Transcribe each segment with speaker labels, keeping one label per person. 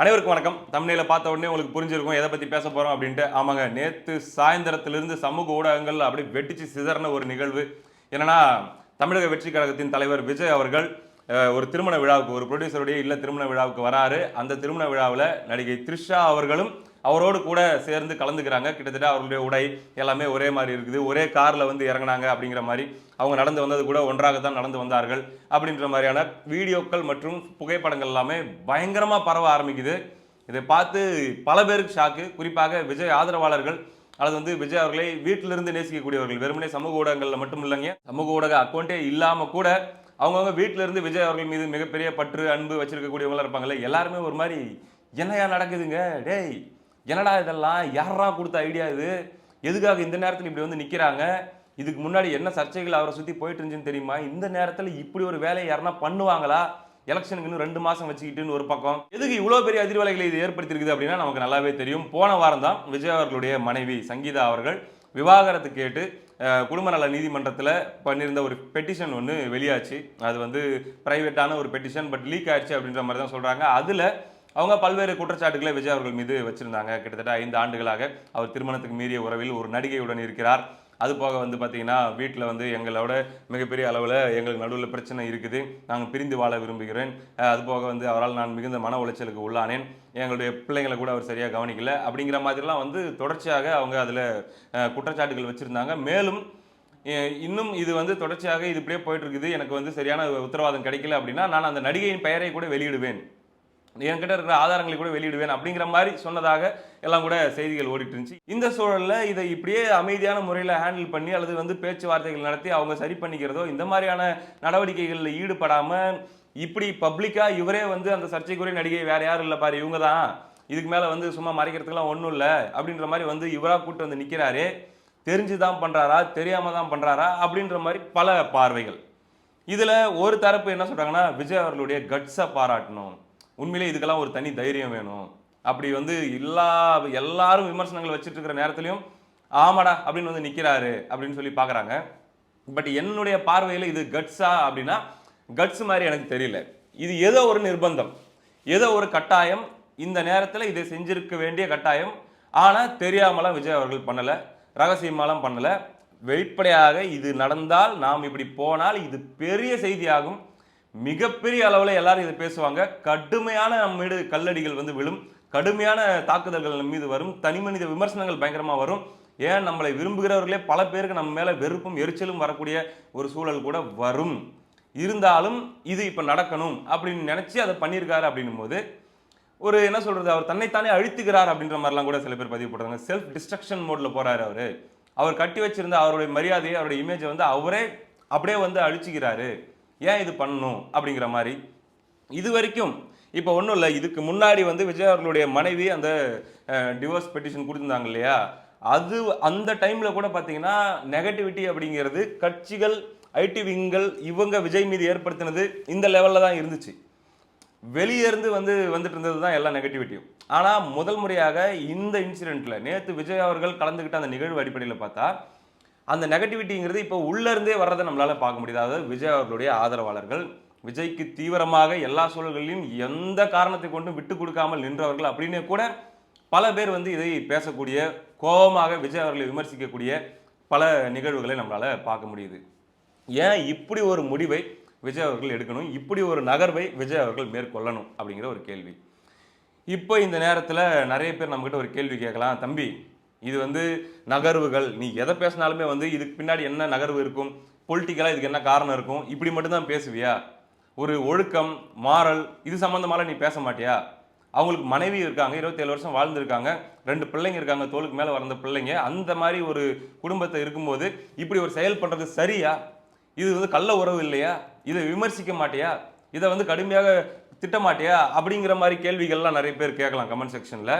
Speaker 1: அனைவருக்கும் வணக்கம். தம்ப்நெயில பார்த்த உடனே உங்களுக்கு புரிஞ்சிருக்கும் எதை பத்தி பேச போறோம் அப்படின்ட்டு. ஆமாங்க, நேத்து சாயந்தரத்திலிருந்து சமூக ஊடகங்கள் அப்படியே வெடிச்சு சிதறின ஒரு நிகழ்வு. என்னன்னா, தமிழக வெற்றிக் கழகத்தின் தலைவர் விஜய் அவர்கள் ஒரு திருமண விழாவுக்கு, ஒரு புரொடியூசருடைய இல்ல திருமண விழாவுக்கு வராரு. அந்த திருமண விழாவுல நடிகை த்ரிஷா அவர்களும் அவரோடு கூட சேர்ந்து கலந்துக்கிறாங்க. கிட்டத்தட்ட அவர்களுடைய உடை எல்லாமே ஒரே மாரி இருக்குது. ஒரே கார்ல வந்து இறங்குனாங்க அப்படிங்கிற மாரி. அவங்க நடந்து வந்தது கூட ஒன்றாகத்தான் நடந்து வந்தார்கள். அப்படின்ற மாரியான வீடியோக்கள் மற்றும் புகைப்படங்கள் எல்லாமே பயங்கரமா பரவ ஆரம்பிக்குது. இதை பார்த்து பல பேருக்கு ஷாக்கு. குறிப்பாக விஜய் ஆதரவாளர்கள் அல்லது வந்து விஜய் அவர்களை வீட்டிலிருந்து நேசிக்கக்கூடியவர்கள். வெறுமனே சமூக ஊடகங்கள்ல மட்டும் இல்லைங்க. சமூக ஊடக அக்கௌண்டே இல்லாம கூட அவங்கவங்க வீட்டில இருந்து விஜய் அவர்கள் மீது மிகப்பெரிய பற்று, அன்பு வச்சிருக்கக்கூடியவங்களா இருப்பாங்கல்ல. எல்லாருமே ஒரு மாரி என்னையா நடக்குதுங்க? டேய்! என்னடா இதெல்லாம்? யார்ரா குடுத்த ஐடியா இது? எதுக்காக இந்த நேரத்துல இப்படி வந்து நிக்கிறாங்க? இதுக்கு முன்னாடி என்ன சர்ச்சைகள் அவரை சுத்தி போயிட்டு இருந்துச்சுன்னு தெரியுமா? இந்த நேரத்துல இப்படி ஒரு வேலையை யாருன்னா பண்ணுவாங்களா? எலக்ஷனுக்கு இன்னும் 2 மாசம் வச்சுக்கிட்டுன்னு ஒரு பக்கம். எதுக்கு இவ்வளோ பெரிய அதிர்வலைகளை இது ஏற்படுத்தியிருக்குது அப்படின்னா நமக்கு நல்லாவே தெரியும். போன வாரம் தான் விஜய் அவர்களுடைய மனைவி சங்கீதா அவர்கள் விவாகரத்து கேட்டு குடும்ப நல நீதிமன்றத்தில் பண்ணியிருந்த ஒரு பெட்டிஷன் ஒன்று வெளியாச்சு. அது வந்து பிரைவேட்டான ஒரு பெட்டிஷன், பட் லீக் ஆயிடுச்சு அப்படின்ற மாதிரி தான் சொல்றாங்க. அதுல அவங்க பல்வேறு குற்றச்சாட்டுகளை விஜய் அவர்கள் மீது வச்சிருந்தாங்க. கிட்டத்தட்ட 5 ஆண்டுகளாக அவர் திருமணத்துக்கு மீறிய உறவில் ஒரு நடிகையுடன் இருக்கிறார். அது போக வந்து பார்த்தீங்கன்னா, வீட்டில் வந்து எங்களோட மிகப்பெரிய அளவில் எங்களுக்கு நடுவில் பிரச்சனை இருக்குது. நாங்கள் பிரிந்து வாழ விரும்புகிறேன். அது போக வந்து அவரால் நான் மிகுந்த மன உளைச்சலுக்கு உள்ளானேன். எங்களுடைய பிள்ளைங்களை கூட அவர் சரியாக கவனிக்கல. அப்படிங்கிற மாதிரிலாம் வந்து தொடர்ச்சியாக அவங்க அதில் குற்றச்சாட்டுகள் வச்சிருந்தாங்க. மேலும் இன்னும் இது வந்து தொடர்ச்சியாக இது இப்படியே போயிட்டு இருக்குது. எனக்கு வந்து சரியான உத்தரவாதம் கிடைக்கல அப்படின்னா, நான் அந்த நடிகையின் பெயரை கூட வெளியிடுவேன். என்கிட்ட இருக்கிற ஆதாரங்களை கூட வெளியிடுவேன் அப்படிங்கிற மாதிரி சொன்னதாக எல்லாம் கூட செய்திகள் ஓடிட்டு இருந்துச்சு. இந்த சூழல்ல இதை இப்படியே அமைதியான முறையில் ஹேண்டில் பண்ணி அல்லது வந்து பேச்சுவார்த்தைகள் நடத்தி அவங்க சரி பண்ணிக்கிறதோ இந்த மாதிரியான நடவடிக்கைகளில் ஈடுபடாம இப்படி பப்ளிக்கா இவரே வந்து அந்த சர்ச்சைக்குரிய நடிகை வேற யாரும் இல்லை பாரு இவங்க தான், இதுக்கு மேல வந்து சும்மா மறைக்கிறதுக்குலாம் ஒன்றும் இல்லை அப்படின்ற மாதிரி வந்து இவரா கூட்டு வந்து நிற்கிறாரே, தெரிஞ்சுதான் பண்றாரா தெரியாம தான் பண்றாரா அப்படின்ற மாதிரி பல பார்வைகள். இதுல ஒரு தரப்பு என்ன சொல்றாங்கன்னா, விஜய் அவர்களுடைய கட்ஸை பாராட்டணும், உண்மையிலே இதுக்கெல்லாம் ஒரு தனி தைரியம் வேணும். அப்படி வந்து எல்லாரும் விமர்சனங்கள் வச்சுட்டு இருக்கிற நேரத்திலையும் ஆமாடா அப்படின்னு வந்து நிக்கிறாரு அப்படின்னு சொல்லி பாக்குறாங்க. பட் என்னுடைய பார்வையில் இது கட்ஸா அப்படின்னா கட்ஸ் மாதிரி எனக்கு தெரியல. இது ஏதோ ஒரு நிர்பந்தம், ஏதோ ஒரு கட்டாயம், இந்த நேரத்தில் இதை செஞ்சிருக்க வேண்டிய கட்டாயம். ஆனா தெரியாமலாம் விஜய் அவர்கள் பண்ணல, ரகசியமாலாம் பண்ணல. வெளிப்படையாக இது நடந்தால், நாம் இப்படி போனால் இது பெரிய செய்தியாகும். மிகப்பெரிய அளவில் எல்லாரும் இதை பேசுவாங்க. கடுமையான நம்ம மீது கல்லடிகள் வந்து விழும், கடுமையான தாக்குதல்கள் நம்ம மீது வரும், தனிமனித விமர்சனங்கள் பயங்கரமா வரும். ஏன் நம்மளை விரும்புகிறவர்களே பல பேருக்கு நம்ம மேல வெறுப்பும் எரிச்சலும் வரக்கூடிய ஒரு சூழல் கூட வரும். இருந்தாலும் இது இப்ப நடக்கணும் அப்படின்னு நினைச்சு அதை பண்ணியிருக்காரு அப்படின்னும் போது ஒரு என்ன சொல்றது, அவர் தன்னைத்தானே அழித்துக்கிறார் அப்படின்ற மாதிரிலாம் கூட சில பேர் பதிவு போடுறாங்க. செல்ஃப் டிஸ்ட்ரக்ஷன் மோட்ல போறாரு அவரு. அவர் கட்டி வச்சிருந்த அவருடைய மரியாதையை, அவருடைய இமேஜை வந்து அவரே அப்படியே வந்து அழிச்சுக்கிறாரு. ஏன் இது பண்ணணும் அப்படிங்கிற மாதிரி. இது வரைக்கும் இப்போ ஒன்றும் இல்லை, இதுக்கு முன்னாடி வந்து விஜய் அவர்களுடைய மனைவி அந்த டிவோர்ஸ் பெட்டிஷன் கொடுத்துருந்தாங்க இல்லையா, அது அந்த டைம்ல கூட பார்த்தீங்கன்னா நெகட்டிவிட்டி அப்படிங்கிறது கட்சிகள், ஐடி விங்கள் இவங்க விஜய் மீது ஏற்படுத்தினது இந்த லெவலில் தான் இருந்துச்சு. வெளியே இருந்து வந்துட்டு இருந்தது தான் எல்லா நெகட்டிவிட்டியும். ஆனால் முதல் முறையாக இந்த இன்சிடென்ட்ல நேற்று விஜய் அவர்கள் கலந்துக்கிட்ட அந்த நிகழ்வு அடிப்படையில் பார்த்தா அந்த நெகட்டிவிட்டிங்கிறது இப்போ உள்ள இருந்தே வர்றதை நம்மளால பார்க்க முடியாது. அதாவது விஜய் அவர்களுடைய ஆதரவாளர்கள், விஜய்க்கு தீவிரமாக எல்லா சூழல்களிலும் எந்த காரணத்தை கொண்டும் விட்டு கொடுக்காமல் நின்றவர்கள் அப்படின்னு கூட பல பேர் வந்து இதை பேசக்கூடிய, கோபமாக விஜய் அவர்களை விமர்சிக்கக்கூடிய பல நிகழ்வுகளை நம்மளால பார்க்க முடியுது. ஏன் இப்படி ஒரு முடிவை விஜய் அவர்கள் எடுக்கணும், இப்படி ஒரு நகர்வை விஜய் அவர்கள் மேற்கொள்ளணும் அப்படிங்கிற ஒரு கேள்வி. இப்போ இந்த நேரத்தில் நிறைய பேர் நம்மகிட்ட ஒரு கேள்வி கேட்கலாம், தம்பி இது வந்து நகர்வுகள், நீ எதை பேசினாலுமே வந்து இதுக்கு பின்னாடி என்ன நகர்வு இருக்கும், பொலிட்டிக்கலாக இதுக்கு என்ன காரணம் இருக்கும், இப்படி மட்டும்தான் பேசுவியா, ஒரு ஒழுக்கம் மாறல் இது சம்பந்தமால நீ பேச மாட்டியா? அவங்களுக்கு மனைவி இருக்காங்க, 27 வருஷம் வாழ்ந்துருக்காங்க, 2 பிள்ளைங்க இருக்காங்க, தோளுக்கு மேலே வளர்ந்த பிள்ளைங்க. அந்த மாதிரி ஒரு குடும்பத்தை இருக்கும்போது இப்படி ஒரு செயல் பண்ணுறது சரியா? இது வந்து கள்ள உறவு இல்லையா? இதை விமர்சிக்க மாட்டியா? இதை வந்து கடுமையாக திட்ட மாட்டியா? அப்படிங்கிற மாதிரி கேள்விகள்லாம் நிறைய பேர் கேட்கலாம் கமெண்ட் செக்ஷனில்.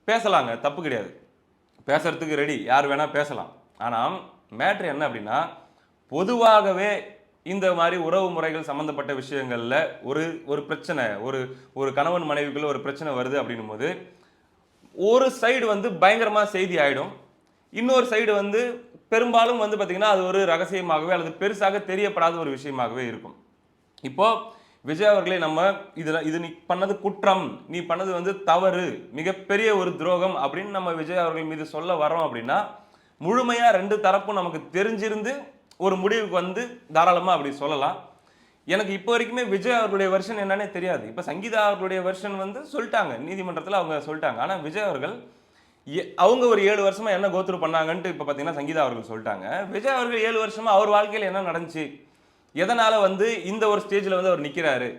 Speaker 1: பேசலாங்க, தப்பு கிடையாது, பேசுறதுக்கு ரெடி, யார் வேணா பேசலாம். ஆனால் மேட்ரு என்ன அப்படின்னா, பொதுவாகவே இந்த மாதிரி உறவு முறைகள் சம்பந்தப்பட்ட விஷயங்கள்ல ஒரு ஒரு பிரச்சனை, ஒரு கணவன் மனைவிக்குள்ள ஒரு பிரச்சனை வருது அப்படின்னும் போது ஒரு சைடு வந்து பயங்கரமா செய்தி ஆயிடும், இன்னொரு சைடு வந்து பெரும்பாலும் வந்து பார்த்தீங்கன்னா அது ஒரு ரகசியமாகவே அல்லது பெருசாக தெரியப்படாத ஒரு விஷயமாகவே இருக்கும். இப்போ விஜய் அவர்களே நம்ம இது நீ பண்ணது குற்றம், நீ பண்ணது வந்து தவறு, மிகப்பெரிய ஒரு துரோகம் அப்படின்னு நம்ம விஜய் அவர்கள் மீது சொல்ல வரோம் அப்படின்னா முழுமையா ரெண்டு தரப்பும் நமக்கு தெரிஞ்சிருந்து ஒரு முடிவுக்கு வந்து தாராளமா அப்படி சொல்லலாம். எனக்கு இப்போ வரைக்குமே விஜய் அவர்களுடைய வெர்ஷன் என்னன்னே தெரியாது. இப்போ சங்கீதா அவர்களுடைய வெர்ஷன் வந்து சொல்லிட்டாங்க, நீதிமன்றத்தில் அவங்க சொல்லிட்டாங்க. ஆனால் விஜய் அவர்கள் அவங்க ஒரு 7 வருஷமா என்ன கோத்ரூ பண்ணாங்கன்ட்டு இப்போ பார்த்தீங்கன்னா சங்கீதா அவர்கள் சொல்லிட்டாங்க. விஜய் அவர்கள் 7 வருஷமா அவர் வாழ்க்கையில் என்ன நடந்துச்சு, எதனால வந்து இந்த ஒரு ஸ்டேஜில் வந்து அவர் நிற்கிறாரு,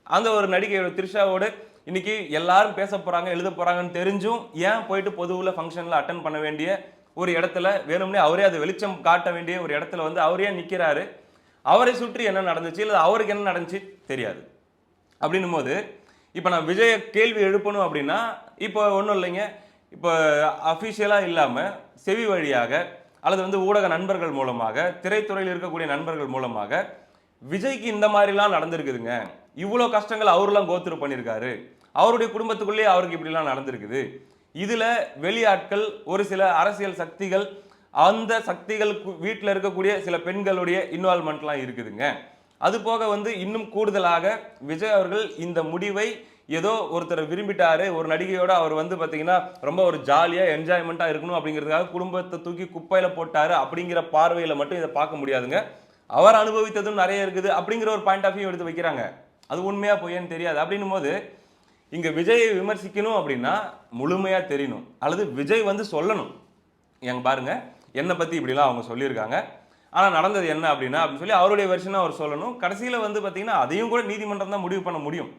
Speaker 1: அந்த ஒரு நடிகையோட த்ரிஷாவோட இன்னைக்கு எல்லாரும் பேச போறாங்க எழுத போறாங்கன்னு தெரிஞ்சும் ஏன் போயிட்டு பொதுவில் ஃபங்க்ஷனில் அட்டன் பண்ண வேண்டிய ஒரு இடத்துல வேணும்னே அவரே அதை வெளிச்சம் காட்ட வேண்டிய ஒரு இடத்துல வந்து அவரே நிற்கிறாரு. அவரை சுற்றி என்ன நடந்துச்சு இல்லை அவருக்கு என்ன நடந்துச்சு தெரியாது. அப்படின்னும் போது இப்போ நான் விஜய கேள்வி எழுப்பணும் அப்படின்னா இப்போ ஒன்றும் இல்லைங்க, இப்போ அஃபிஷியலாக இல்லாமல் செவி வழியாக அல்லது வந்து ஊடக நண்பர்கள் மூலமாக, திரைத்துறையில் இருக்கக்கூடிய நண்பர்கள் மூலமாக விஜய்க்கு இந்த மாதிரிலாம் நடந்திருக்குதுங்க, இவ்வளோ கஷ்டங்கள் அவரெல்லாம் கோத்ரூ பண்ணியிருக்காரு, அவருடைய குடும்பத்துக்குள்ளேயே அவருக்கு இப்படிலாம் நடந்திருக்குது, இதில் வெளியாட்கள் ஒரு சில அரசியல் சக்திகள், அந்த சக்திகள் வீட்டில் இருக்கக்கூடிய சில பெண்களுடைய இன்வால்மெண்ட்லாம் இருக்குதுங்க. அது போக வந்து இன்னும் கூடுதலாக விஜய் அவர்கள் இந்த முடிவை ஏதோ ஒருத்தர் விரும்பிட்டாரு, ஒரு நடிகையோட அவர் வந்து பார்த்தீங்கன்னா ரொம்ப ஒரு ஜாலியாக என்ஜாய்மெண்ட்டாக இருக்கணும் அப்படிங்கிறதுக்காக குடும்பத்தை தூக்கி குப்பையில் போட்டாரு அப்படிங்கிற பார்வையில் மட்டும் இதை பார்க்க முடியாதுங்க. அவர் அனுபவித்ததும் நிறைய இருக்குது அப்படிங்கிற ஒரு பாயிண்ட் ஆஃப் வியூ எடுத்து வைக்கிறாங்க. அது உண்மையாக பொய்யன்னு தெரியாது. அப்படின்னும் போது இங்கே விஜயை விமர்சிக்கணும் அப்படின்னா முழுமையாக தெரியணும், அல்லது விஜய் வந்து சொல்லணும், எங்க பாருங்க என்னை பற்றி இப்படிலாம் அவங்க சொல்லியிருக்காங்க, ஆனால் நடந்தது என்ன அப்படின்னு சொல்லி அவருடைய வெர்ஷனை அவர் சொல்லணும். கடைசியில் வந்து பார்த்தீங்கன்னா அதையும் கூட நீதிமன்றம் தான் முடிவு பண்ண முடியும்.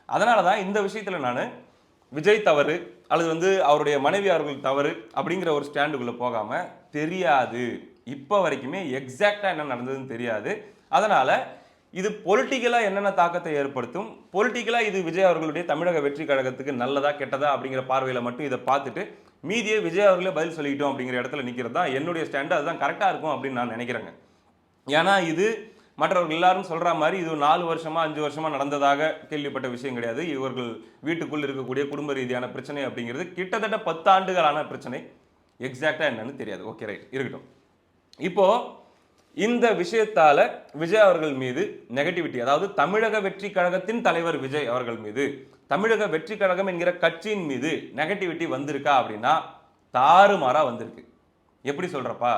Speaker 1: அதனால தான் இந்த விஷயத்தில் நான் விஜய் தவறு அல்லது வந்து அவருடைய மனைவி அவர்கள் தவறு அப்படிங்கிற ஒரு ஸ்டாண்டுக்குள்ளே போகாமல் தெரியாது, இப்போ வரைக்குமே எக்ஸாக்டாக என்ன நடந்ததுன்னு தெரியாது. அதனால் இது பொலிட்டிக்கலாக என்னென்ன தாக்கத்தை ஏற்படுத்தும், பொலிட்டிக்கலாக இது விஜய் அவர்களுடைய தமிழக வெற்றி கழகத்துக்கு நல்லதா கெட்டதா அப்படிங்கிற பார்வையில் மட்டும் இதை பார்த்துட்டு மீதியை விஜய் அவர்களே பதில் சொல்லிக்கிட்டோம் அப்படிங்கிற இடத்துல நிற்கிறது தான் என்னுடைய ஸ்டாண்டு. அதுதான் கரெக்டாக இருக்கும் அப்படின்னு நான் நினைக்கிறேங்க. ஏன்னா இது மற்றவர்கள் எல்லாரும் சொல்கிற மாதிரி இது 4 வருஷமா 5 வருஷமா நடந்ததாக கேள்விப்பட்ட விஷயம் கிடையாது. இவர்கள் வீட்டுக்குள் இருக்கக்கூடிய குடும்ப ரீதியான பிரச்சனை அப்படிங்கிறது கிட்டத்தட்ட 10 ஆண்டுகளான பிரச்சனை. எக்ஸாக்டாக என்னன்னு தெரியாது. ஓகே, ரைட், இருக்கட்டும். இப்போ இந்த விஷயத்தால விஜய் அவர்கள் மீது நெகட்டிவிட்டி, அதாவது தமிழக வெற்றி கழகத்தின் தலைவர் விஜய் அவர்கள் மீது, தமிழக வெற்றி கழகம் என்கிற கட்சியின் மீது நெகட்டிவிட்டி வந்திருக்கா அப்படின்னா தாறுமாறா வந்திருக்கு. எப்படி சொல்றப்பா,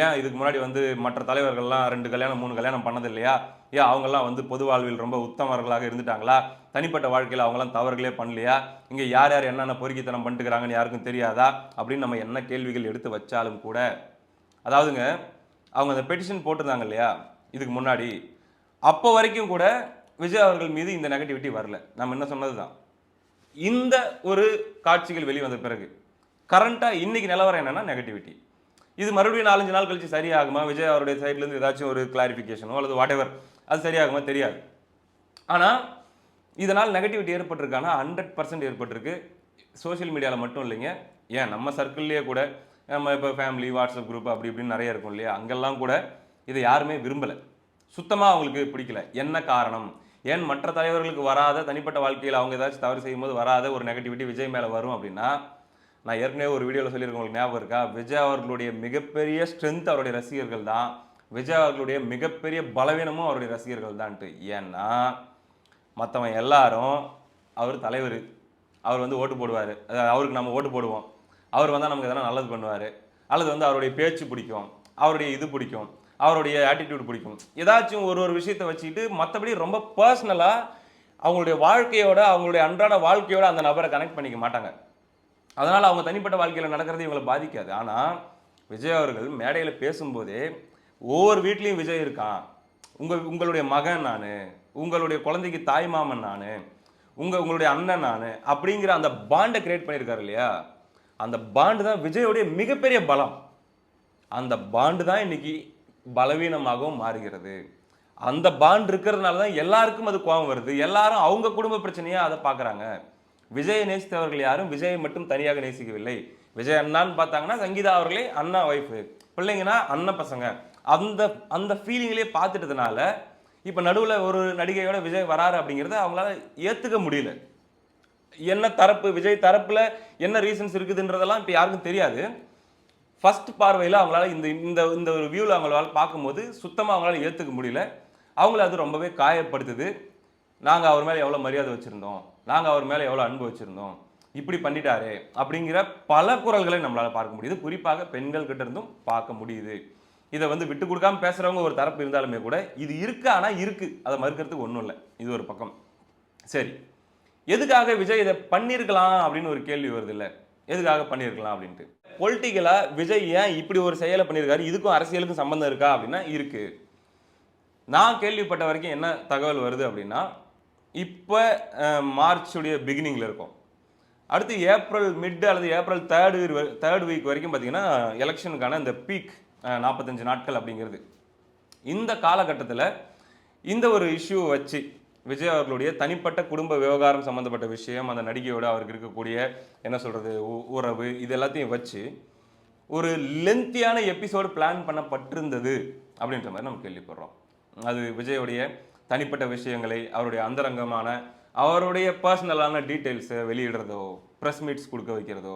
Speaker 1: ஏன் இதுக்கு முன்னாடி வந்து மற்ற தலைவர்கள்லாம் 2 கல்யாணம் 3 கல்யாணம் பண்ணது இல்லையா, ஏன் அவங்கெல்லாம் வந்து பொது வாழ்வில் ரொம்ப உத்தமர்களாக இருந்துட்டாங்களா, தனிப்பட்ட வாழ்க்கையில் அவங்களாம் தவறுகளே பண்ணலையா, இங்கே யார் யார் என்னென்ன பொறுக்கித்தனம் பண்ணிட்டுக்கிறாங்கன்னு யாருக்கும் தெரியாதா அப்படின்னு நம்ம என்ன கேள்விகள் எடுத்து வச்சாலும் கூட, அதாவதுங்க அவங்க அந்த பெட்டிஷன் போட்டிருந்தாங்க இல்லையா இதுக்கு முன்னாடி, அப்போ வரைக்கும் கூட விஜய் அவர்கள் மீது இந்த நெகட்டிவிட்டி வரல. நம்ம என்ன சொன்னது தான். இந்த ஒரு காட்சிகள் வெளிவந்த பிறகு கரண்ட்டாக இன்னைக்கு நிலவரம் என்னன்னா நெகட்டிவிட்டி. இது மறுபடியும் 4-5 நாள் கழிச்சு சரியாகுமா, விஜய் அவருடைய சைட்லேருந்து ஏதாச்சும் ஒரு கிளாரிஃபிகேஷனோ அல்லது வாட் எவர் அது சரியாகுமா தெரியாது. ஆனால் இதனால் நெகட்டிவிட்டி ஏற்பட்டிருக்கானா 100% ஏற்பட்டிருக்கு. சோஷியல் மீடியாவில் மட்டும் இல்லைங்க, ஏன் நம்ம சர்க்கிள்லேயே கூட, நம்ம இப்போ ஃபேமிலி வாட்ஸ்அப் குரூப் அப்படி இப்படின்னு நிறைய இருக்கும் இல்லையா, அங்கெல்லாம் கூட இதை யாருமே விரும்பலை, சுத்தமாக அவங்களுக்கு பிடிக்கல. என்ன காரணம், ஏன் மற்ற தலைவர்களுக்கு வராத தனிப்பட்ட வாழ்க்கையில் அவங்க ஏதாச்சும் தவறு செய்யும்போது வராத ஒரு நெகட்டிவிட்டி விஜய் மேலே வரும் அப்படின்னா, நான் ஏற்கனவே ஒரு வீடியோவில் சொல்லியிருக்கேன், உங்களுக்கு ஞாபகம் இருக்கா, விஜய் அவர்களுடைய மிகப்பெரிய ஸ்ட்ரென்த் அவருடைய ரசிகர்கள் தான், விஜய் அவர்களுடைய மிகப்பெரிய பலவீனமும் அவருடைய ரசிகர்கள் தான்ட்டு. ஏன்னா மற்றவன் எல்லாரும் அவர் தலைவர், அவர் வந்து ஓட்டு போடுவார், அவருக்கு நம்ம ஓட்டு போடுவோம், அவர் வந்தால் நமக்கு எதனா நல்லது பண்ணுவார், அல்லது வந்து அவருடைய பேச்சு பிடிக்கும், அவருடைய இது பிடிக்கும், அவருடைய ஆட்டிடியூட் பிடிக்கும், ஏதாச்சும் ஒரு விஷயத்தை வச்சுக்கிட்டு மற்றபடி ரொம்ப பர்சனலாக அவங்களுடைய வாழ்க்கையோட அவங்களுடைய அன்றாட வாழ்க்கையோட அந்த நபரை கனெக்ட் பண்ணிக்க மாட்டாங்க. அதனால் அவங்க தனிப்பட்ட வாழ்க்கையில் நடக்கிறது இவங்களை பாதிக்காது. ஆனால் விஜய் அவர்கள் மேடையில் பேசும்போதே ஒவ்வொரு வீட்லேயும் விஜய் இருக்கான், உங்களுடைய மகன் நான், உங்களுடைய குழந்தைக்கு தாய் மாமன் நான், உங்களுடைய அண்ணன் நான் அப்படிங்கிற அந்த பாண்டை கிரியேட் பண்ணியிருக்காரு இல்லையா, அந்த பாண்டு தான் விஜயோடைய மிகப்பெரிய பலம். அந்த பாண்டு தான் இன்னைக்கு பலவீனமாகவும் மாறுகிறது. அந்த பாண்ட் இருக்கிறதுனால தான் எல்லாருக்கும் அது கோபம் வருது, எல்லாரும் அவங்க குடும்ப பிரச்சனையாக அதை பார்க்குறாங்க. விஜயை நேசித்தவர்கள் யாரும் விஜயை மட்டும் தனியாக நேசிக்கவில்லை. விஜய் அண்ணான்னு பார்த்தாங்கன்னா சங்கீதா அவர்களே அண்ணா ஒய்ஃபு, பிள்ளைங்கன்னா அண்ணன் பசங்க, அந்த அந்த ஃபீலிங்லேயே பார்த்துட்டதுனால இப்போ நடுவில் ஒரு நடிகையோட விஜய் வராரு அப்படிங்கிறத அவங்களால ஏற்றுக்க முடியல. என்ன தரப்பு விஜய் தரப்பில் என்ன ரீசன்ஸ் இருக்குதுன்றதெல்லாம் இப்போ யாருக்கும் தெரியாது. ஃபர்ஸ்ட் பார்வையில் அவங்களால இந்த இந்த இந்த ஒரு வியூவில் அவங்களால பார்க்கும்போது சுத்தமாக அவங்களால ஏற்றுக்க முடியல. அவங்கள அது ரொம்பவே காயப்படுத்துது. நாங்கள் அவர் மேலே எவ்வளோ மரியாதை வச்சுருந்தோம், நாங்கள் அவர் மேலே எவ்வளோ அன்பு வச்சுருந்தோம், இப்படி பண்ணிட்டாரே அப்படிங்கிற பல குரல்களை நம்மளால் பார்க்க முடியுது. குறிப்பாக பெண்கள் கிட்ட இருந்தும் பார்க்க முடியுது. இதை வந்து விட்டு கொடுக்காம பேசுகிறவங்க ஒரு தரப்பு இருந்தாலுமே கூட இது இருக்கு, ஆனால் இருக்கு, அதை மறுக்கிறதுக்கு ஒன்றும் இல்லை. இது ஒரு பக்கம். சரி, எதுக்காக விஜய் இதை பண்ணியிருக்கலாம் அப்படின்னு ஒரு கேள்வி வருது இல்லை, எதுக்காக பண்ணியிருக்கலாம் அப்படின்ட்டு. பொலிட்டிக்கலா விஜய் ஏன் இப்படி ஒரு செயலை பண்ணியிருக்காரு, இதுக்கும் அரசியலுக்கும் சம்பந்தம் இருக்கா அப்படின்னா இருக்கு. நான் கேள்விப்பட்ட வரைக்கும் என்ன தகவல் வருது அப்படின்னா, இப்போ மார்ச்சுடைய பிகினிங்ல இருக்கும், அடுத்து ஏப்ரல் மிட் அல்லது ஏப்ரல் தேர்ட் வீக் வரைக்கும் பார்த்தீங்கன்னா எலெக்ஷனுக்கான இந்த பீக் 45 நாட்கள் அப்படிங்கிறது. இந்த காலகட்டத்தில் இந்த ஒரு இஷ்யூ வச்சு விஜய் அவர்களுடைய தனிப்பட்ட குடும்ப விவகாரம் சம்மந்தப்பட்ட விஷயம், அந்த நடிகையோட அவருக்கு இருக்கக்கூடிய என்ன சொல்கிறது உறவு, இது எல்லாத்தையும் வச்சு ஒரு லென்த்தியான எபிசோடு பிளான் பண்ணப்பட்டிருந்தது அப்படின்ற மாதிரி நம்ம கேள்விப்படுறோம். அது விஜயோடைய தனிப்பட்ட விஷயங்களை, அவருடைய அந்தரங்கமான அவருடைய பர்சனலான டீட்டெயில்ஸை வெளியிடுறதோ, ப்ரெஸ் மீட்ஸ் கொடுக்க வைக்கிறதோ,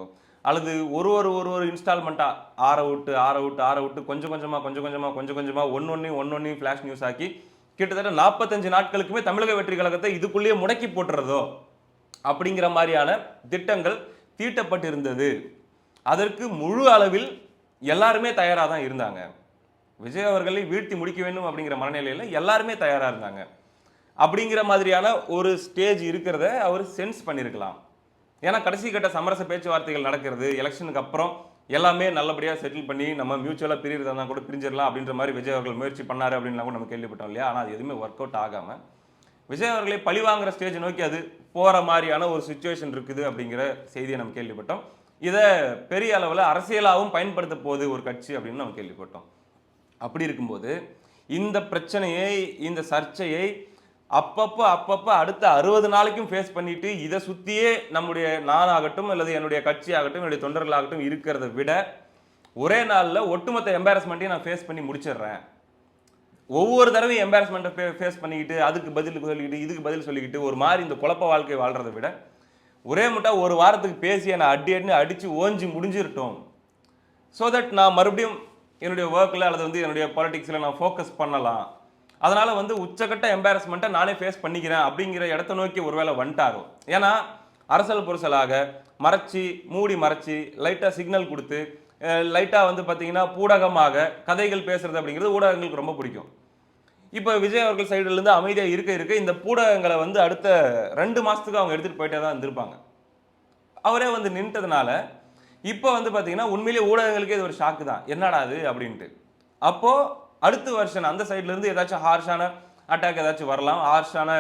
Speaker 1: அல்லது ஒரு இன்ஸ்டால்மெண்ட்டாக ஆற விட்டு கொஞ்சம் கொஞ்சமாக ஒன்னொன்னையும் ஃப்ளாஷ் நியூஸ் ஆக்கி கிட்டத்தட்ட 45 நாட்களுக்குமே தமிழக வெற்றி கழகத்தை இதுக்குள்ளேயே முடக்கி போட்டுறதோ அப்படிங்கிற மாதிரியான திட்டங்கள் தீட்டப்பட்டிருந்தது. அதற்கு முழு அளவில் எல்லாருமே தயாராக தான் இருந்தாங்க. விஜய் அவர்களை வீழ்த்தி முடிக்க வேண்டும் அப்படிங்கிற மனநிலையில் எல்லாருமே தயாராக இருந்தாங்க. அப்படிங்கிற மாதிரியான ஒரு ஸ்டேஜ் இருக்கிறத அவர் சென்ஸ் பண்ணியிருக்கலாம். ஏன்னா கடைசி கட்ட சமரச பேச்சுவார்த்தைகள் நடக்கிறது, எலெக்ஷனுக்கு அப்புறம் எல்லாமே நல்லபடியாக செட்டில் பண்ணி நம்ம மியூச்சுவலாக பிரிகிறதா கூட பிரிஞ்சிடலாம் அப்படின்ற மாதிரி விஜய் அவர்கள் முயற்சி பண்ணார் அப்படின்லாம் கூட நம்ம கேள்விப்பட்டோம் இல்லையா. ஆனால் அது எதுவுமே ஒர்க் அவுட் ஆகாமல் விஜய் அவர்களை பழி வாங்குற ஸ்டேஜ் நோக்கி அது போகிற மாதிரியான ஒரு சுச்சுவேஷன் இருக்குது அப்படிங்கிற செய்தியை நம்ம கேள்விப்பட்டோம். இதை பெரிய அளவில் அரசியலாகவும் பயன்படுத்த போகுது ஒரு கட்சி அப்படின்னு நம்ம கேள்விப்பட்டோம். அப்படி இருக்கும்போது இந்த பிரச்சனையை, இந்த சர்ச்சையை அப்பப்போ அடுத்த 60 நாளைக்கும் ஃபேஸ் பண்ணிட்டு இதை சுற்றியே நம்முடைய நானாகட்டும் அல்லது என்னுடைய கட்சி ஆகட்டும் என்னுடைய தொண்டர்களாகட்டும் இருக்கிறத விட ஒரே நாளில் ஒட்டுமொத்த எம்பாரஸ்மெண்ட்டையும் நான் ஃபேஸ் பண்ணி முடிச்சிடுறேன், ஒவ்வொரு தடவையும் எம்பாரஸ்மெண்ட்டை ஃபேஸ் பண்ணிக்கிட்டு அதுக்கு பதில் சொல்லிக்கிட்டு இதுக்கு பதில் சொல்லிக்கிட்டு ஒரு மாதிரி இந்த குழப்ப வாழ்க்கை வாழ்றதை விட ஒரே முட்டா ஒரு வாரத்துக்கு பேசி என்னை அடித்து ஓஞ்சி முடிஞ்சிருட்டோம். ஸோ தட் நான் மறுபடியும் என்னுடைய ஒர்க்கில் அல்லது வந்து என்னுடைய பாலிடிக்ஸில் நான் ஃபோக்கஸ் பண்ணலாம். அதனால் வந்து உச்சக்கட்ட எம்பாரஸ்மெண்ட்டை நானே ஃபேஸ் பண்ணிக்கிறேன் அப்படிங்கிற இடத்த நோக்கி ஒருவேளை வந்துட்டாரோ. ஏன்னா அரசல் புரசலாக மூடி மறைச்சி லைட்டாக சிக்னல் கொடுத்து லைட்டாக வந்து பார்த்தீங்கன்னா பூடகமாக கதைகள் பேசுறது அப்படிங்கிறது ஊடகங்களுக்கு ரொம்ப பிடிக்கும். இப்போ விஜய் அவர்கள் சைடுலேருந்து அமைதியாக இருக்க இந்த பூடகங்களை வந்து அடுத்த 2 மாதத்துக்கு அவங்க எடுத்துகிட்டு போயிட்டே தான் இருந்திருப்பாங்க. அவரே வந்து நின்றுட்டதுனால இப்போ வந்து பார்த்தீங்கன்னா உண்மையிலேயே ஊடகங்களுக்கே இது ஒரு ஷாக்கு தான், என்னடா அது அப்படின்ட்டு. அப்போது அடுத்த வருஷன் அந்த சைட்லேருந்து ஏதாச்சும் ஹார்ஷான அட்டாக் ஏதாச்சும் வரலாம், ஹார்ஷான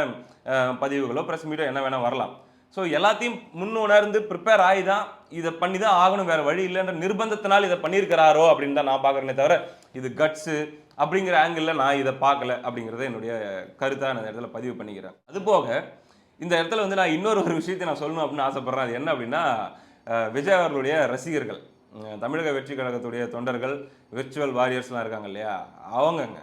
Speaker 1: பதிவுகளோ ப்ரெஸ் மீட்டோ என்ன வேணால் வரலாம். ஸோ எல்லாத்தையும் முன்னுணர்ந்து ப்ரிப்பேர் ஆகி தான் இதை பண்ணி தான் ஆகணும், வேறு வழி இல்லைன்ற நிர்பந்தத்தினால் இதை பண்ணியிருக்கிறாரோ அப்படின்னு தான் நான் பார்க்குறேனே தவிர இது கட்ஸு அப்படிங்கிற ஆங்கிளில் நான் இதை பார்க்கல அப்படிங்கிறத என்னுடைய கருத்தாக நான் இந்த இடத்துல பதிவு பண்ணிக்கிறேன். அதுபோக இந்த இடத்துல வந்து நான் இன்னொரு விஷயத்தை நான் சொல்லணும் அப்படின்னு ஆசைப்பட்றேன். அது என்ன அப்படின்னா, விஜய் அவர்களுடைய ரசிகர்கள், தமிழக வெற்றி கழகத்துடைய தொண்டர்கள், விர்ச்சுவல் வாரியர்ஸ்லாம் இருக்காங்க இல்லையா, அவங்கங்க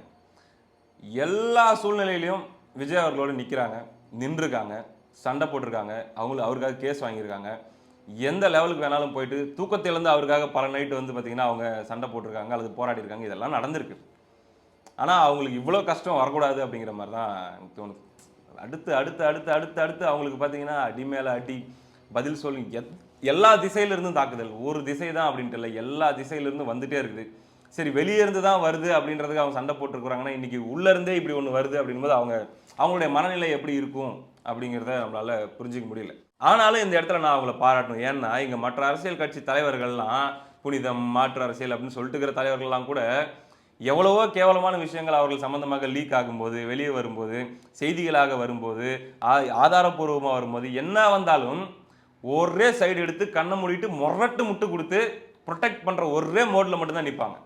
Speaker 1: எல்லா சூழ்நிலையிலையும் விஜய் அவர்களோடு நிற்கிறாங்க, நின்றுருக்காங்க, சண்டை போட்டிருக்காங்க, அவருக்காக கேஸ் வாங்கியிருக்காங்க, எந்த லெவலுக்கு வேணாலும் போயிட்டு தூக்கத்திலேருந்து அவருக்காக பல நைட்டு வந்து பார்த்திங்கன்னா அவங்க சண்டை போட்டிருக்காங்க அல்லது போராடி இருக்காங்க. இதெல்லாம் நடந்திருக்கு. ஆனால் அவங்களுக்கு இவ்வளோ கஷ்டம் வரக்கூடாது அப்படிங்கிற மாதிரி தான் எனக்கு தோணுது. அடுத்து அடுத்து அடுத்து அடுத்து அடுத்து அவங்களுக்கு பார்த்தீங்கன்னா அடி மேலே அடி, பதில் சொல்லி எல்லா திசையிலிருந்தும் தாக்குதல். ஒரு திசை தான் அப்படின்ட்டு இல்லை, எல்லா திசையிலிருந்தும் வந்துட்டே இருக்குது. சரி, வெளியே இருந்து தான் வருது அப்படின்றதுக்கு அவங்க சண்டை போட்டுருக்குறாங்கன்னா இன்றைக்கி உள்ளேருந்தே இப்படி ஒன்று வருது அப்படின்போது அவங்களுடைய மனநிலை எப்படி இருக்கும் அப்படிங்கிறத நம்மளால் புரிஞ்சிக்க முடியல. ஆனாலும் இந்த இடத்துல நான் அவங்கள பாராட்டணும். ஏன்னா இங்கே மற்ற அரசியல் கட்சி தலைவர்கள்லாம் புனிதம், மாற்று அரசியல் அப்படின்னு சொல்லிட்டுக்கிற தலைவர்கள்லாம் கூட எவ்வளவோ கேவலமான விஷயங்கள் அவர்கள் சம்பந்தமாக லீக் ஆகும்போது, வெளியே வரும்போது, செய்திகளாக வரும்போது, ஆதாரப்பூர்வமாக வரும்போது, என்ன வந்தாலும் ஒரே சைடு எடுத்து கண்ணை மூடிட்டு முட்டு கொடுத்து ப்ரொடெக்ட் பண்ணுற ஒரே மோடில் மட்டும்தான் நிற்பாங்க.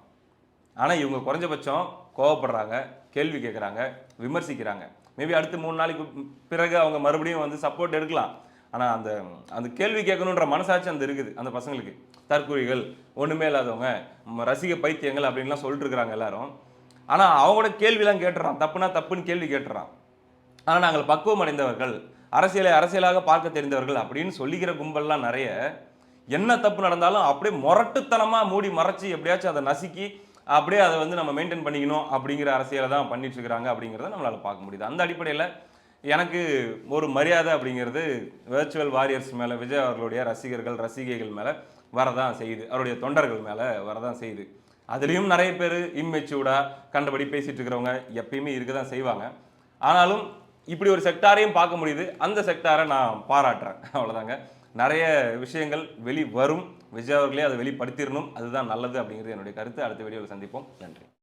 Speaker 1: ஆனால் இவங்க குறைஞ்சபட்சம் கோவப்படுறாங்க, கேள்வி கேட்குறாங்க, விமர்சிக்கிறாங்க. மேபி அடுத்து 3 நாளைக்கு பிறகு அவங்க மறுபடியும் வந்து சப்போர்ட் எடுக்கலாம். ஆனால் அந்த கேள்வி கேட்கணுன்ற மனசாட்சி அந்த இருக்குது அந்த பசங்களுக்கு. தற்கொலைகள், ஒன்றுமே இல்லாதவங்க, ரசிக பைத்தியங்கள் அப்படின்லாம் சொல்லிட்டு இருக்கிறாங்க எல்லாரும். ஆனால் அவங்களோட கேள்விலாம் கேட்டுறான், தப்புனா தப்புன்னு கேள்வி கேட்டுறான். ஆனால் நாங்கள் பக்குவம் அடைந்தவர்கள், அரசியலை அரசியலாக பார்க்க தெரிந்தவர்கள் அப்படின்னு சொல்லிக்கிற கும்பல்லாம் நிறைய. என்ன தப்பு நடந்தாலும் அப்படியே முரட்டுத்தனமாக மூடி மறைச்சி எப்படியாச்சும் அதை நசுக்கி அப்படியே அதை வந்து நம்ம மெயின்டைன் பண்ணிக்கணும் அப்படிங்கிற அரசியலை தான் பண்ணிட்டு இருக்கிறாங்க அப்படிங்கிறத நம்மளால் பார்க்க முடியுது. அந்த அடிப்படையில் எனக்கு ஒரு மரியாதை அப்படிங்கிறது வெர்ச்சுவல் வாரியர்ஸ் மேலே, விஜய் அவர்களுடைய ரசிகர்கள் ரசிகைகள் மேலே வரதான் செய்யுது, அவருடைய தொண்டர்கள் மேலே வரதான் செய்யுது. அதுலேயும் நிறைய பேர் இம்மெச்சூர்டாக கண்டபடி பேசிகிட்டு இருக்கிறவங்க எப்பயுமே இருக்க தான் செய்வாங்க. ஆனாலும் இப்படி ஒரு செக்டாரையும் பார்க்க முடியுது. அந்த செக்டாரை நான் பாராட்டுறேன். அவ்வளோதாங்க. நிறைய விஷயங்கள் வெளி வரும். விஜய் அவர்களே அதை வெளிப்படுத்திடணும். அதுதான் நல்லது அப்படிங்கிறது என்னுடைய கருத்து. அடுத்த வீடியோவில் சந்திப்போம். நன்றி.